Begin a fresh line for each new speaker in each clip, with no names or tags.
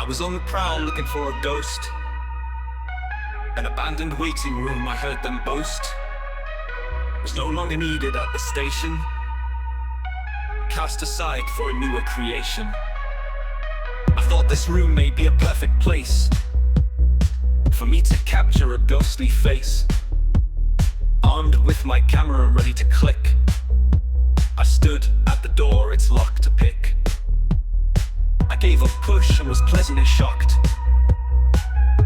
I was on the prowl looking for a ghost. An abandoned waiting room, I heard them boast, was no longer needed at the station, cast aside for a newer creation. I thought this room may be a perfect place for me to capture a ghostly face. Armed with my camera ready to click, I stood at the door, its lock to pick. I gave a push and was pleasantly shocked.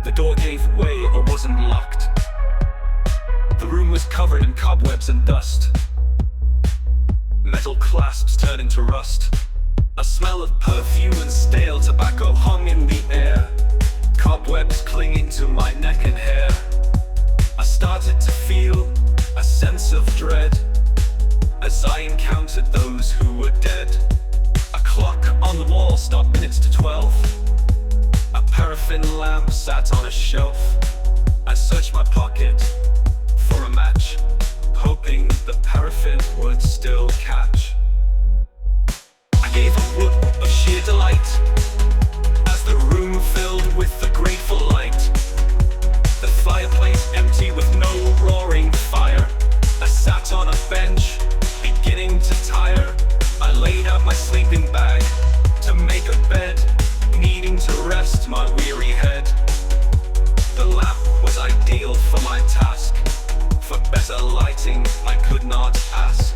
The door gave way or wasn't locked. The room was covered in cobwebs and dust. Metal clasps turned into rust. A smell of perfume and stale tobacco hung in the air, cobwebs clinging to my neck and hair. I started to feel a sense of dread as I encountered those who were dead. A clock on the wall stopped minutes to 12. A paraffin lamp sat on a shelf. I searched my pocket for a match, hoping the paraffin would still catch. I gave a whoop of sheer delight as the room filled with the grateful light. The fireplace empty with no roaring fire. I sat on a bench, beginning to tire. I laid out my sleeping bag to make a bed, needing to rest my weary head. The lamp was ideal for my task. For better lighting, I could not ask.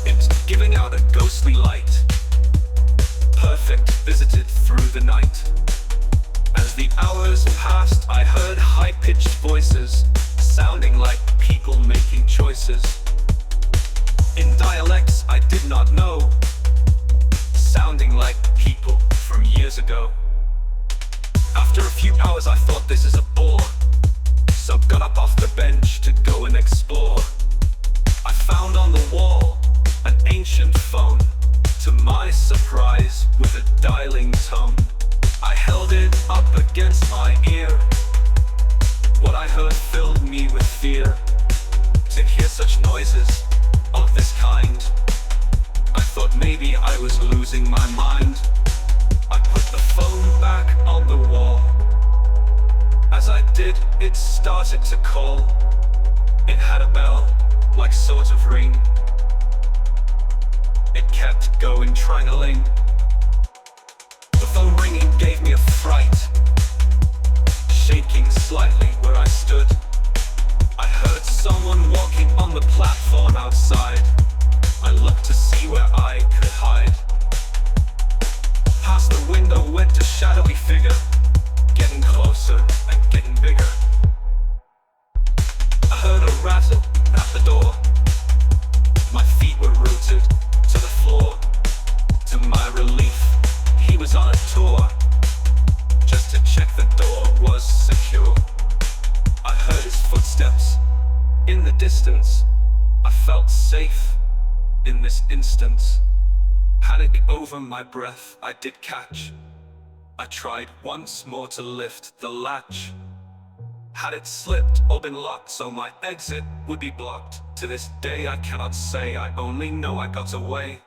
It's giving out a ghostly light, perfect, visited through the night. As the hours passed, I heard high-pitched voices, sounding like people making choices in dialects I did not know, sounding like people from years ago. After a few hours I thought this is a bore, so got up off the bench to go and explore. I found on the wall an ancient phone, to my surprise with a dialing tone. I held it up against my ear. What I heard filled me with fear. To hear such noises of this kind, I thought maybe I was losing my mind. I put the phone back on the wall. As I did, it started to call. It had a bell, like sort of ring. It kept going, trying a ling. The phone ringing gave me a fright, shaking slightly where I stood. I heard someone walking on the platform outside. I looked to see where I could hide. Past the window went a shadowy figure, getting closer and getting bigger. I heard a rattle at the door. My feet were rooted to the floor. To my relief, he was on a tour, just to check the door was secure. I heard his footsteps in the distance. I felt safe in this instance. Panic over my breath I did catch. I tried once more to lift the latch. Had it slipped or been locked so my exit would be blocked? To this day I cannot say, I only know I got away.